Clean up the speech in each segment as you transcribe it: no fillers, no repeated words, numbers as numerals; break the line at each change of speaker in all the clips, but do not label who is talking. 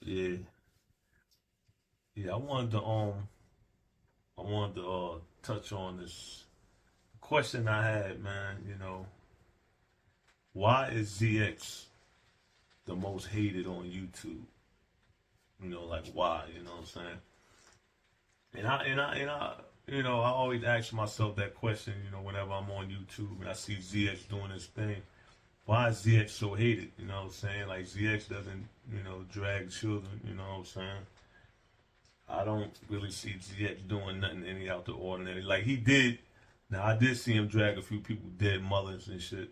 Yeah, yeah. I wanted to touch on this question I had, man. Why is ZX the most hated on YouTube? Like why? You know what I'm saying? I always ask myself that question. Whenever I'm on YouTube and I see ZX doing this thing, why is ZX so hated? You know what I'm saying? Like ZX doesn't, drag children. You know what I'm saying? I don't really see ZX doing nothing any out the ordinary. Like he did. Now I did see him drag a few people, dead mothers and shit,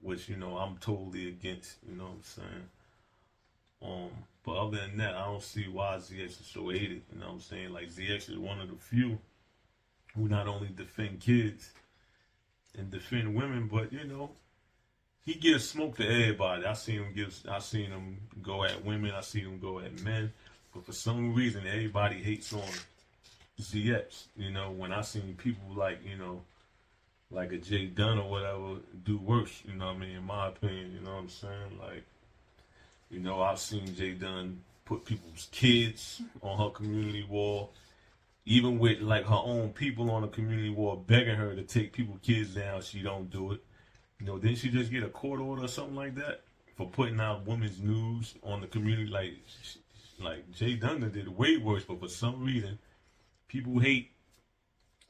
which I'm totally against. You know what I'm saying? But other than that, I don't see why ZX is so hated. You know what I'm saying? Like ZX is one of the few who not only defend kids and defend women, but he gives smoke to everybody. I seen him go at women. I seen him go at men. But for some reason, everybody hates on ZX. When I seen people like a Jay Dunn or whatever do worse. You know what I mean? In my opinion, you know what I'm saying? Like, I've seen Jay Dunn put people's kids on her community wall, even with like her own people on the community wall begging her to take people's kids down. She don't do it. Didn't she just get a court order or something like that for putting out women's news on the community? Like Jay Dunn did way worse, but for some reason, people hate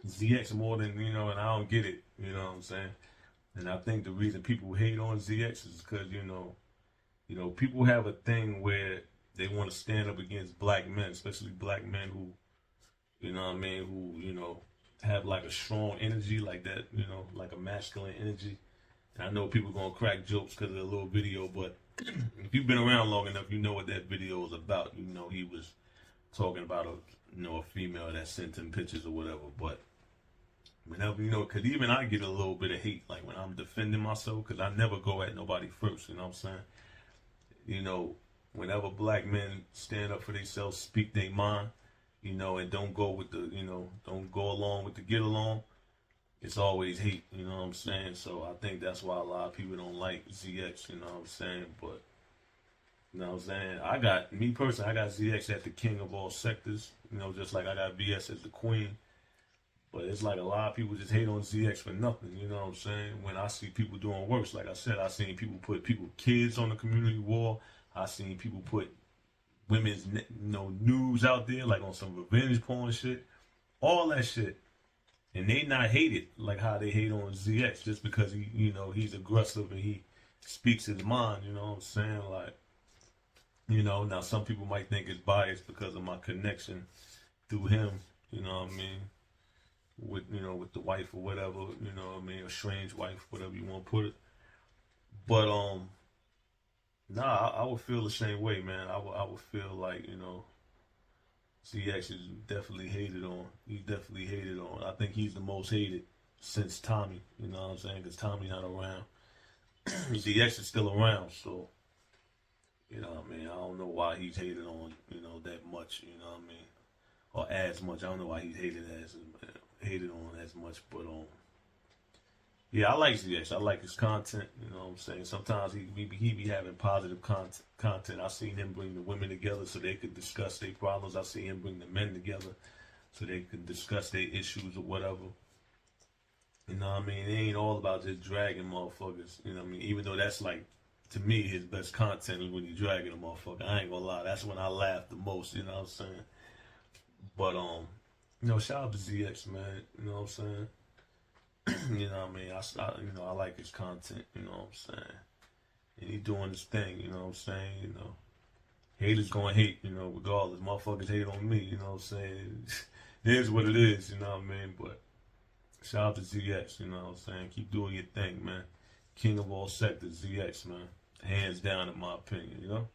ZX more than and I don't get it. You know what I'm saying? And I think the reason people hate on ZX is because people have a thing where they want to stand up against black men, especially black men who, who have like a strong energy like that, like a masculine energy. And I know people gonna crack jokes because of the little video, but if you've been around long enough, you know what that video was about. He was talking about a female that sent him pictures or whatever. But whenever because even I get a little bit of hate, like when I'm defending myself, because I never go at nobody first. You know what I'm saying? Whenever black men stand up for themselves, speak their mind, and don't go with don't go along with the get along, it's always hate, you know what I'm saying? So I think that's why a lot of people don't like ZX, you know what I'm saying? But, you know what I'm saying? I got ZX at the king of all sectors, just like I got VS as the queen. But it's like a lot of people just hate on ZX for nothing, you know what I'm saying? When I see people doing worse, like I said, I seen people put kids on the community wall. I seen people put women's news out there, like on some revenge porn shit. All that shit. And they not hated like how they hate on ZX just because he's aggressive and he speaks his mind, you know what I'm saying? Like, now some people might think it's biased because of my connection through him, you know what I mean? With the wife or whatever, you know what I mean? A strange wife, whatever you want to put it. But, I would feel the same way, man. I would feel like, ZX is definitely hated on. He's definitely hated on. I think he's the most hated since Tommy. You know what I'm saying? Because Tommy's not around. ZX is still around, so you know what I mean. I don't know why he's hated on. That much. You know what I mean? Or as much. I don't know why he's hated on as much. But yeah, I like ZX. I like his content. You know what I'm saying? Sometimes he be having positive content. I seen him bring the women together so they could discuss their problems. I see him bring the men together so they could discuss their issues or whatever. You know what I mean? It ain't all about just dragging motherfuckers. You know what I mean? Even though that's like, to me, his best content is when you dragging a motherfucker. I ain't gonna lie. That's when I laugh the most. You know what I'm saying? But shout out to ZX, man. You know what I'm saying? You know what I mean? I like his content, you know what I'm saying? And he doing his thing, you know what I'm saying? Haters gonna hate, regardless. Motherfuckers hate on me, you know what I'm saying? It is what it is, you know what I mean? But shout out to ZX, you know what I'm saying? Keep doing your thing, man. King of all sectors, ZX, man. Hands down in my opinion,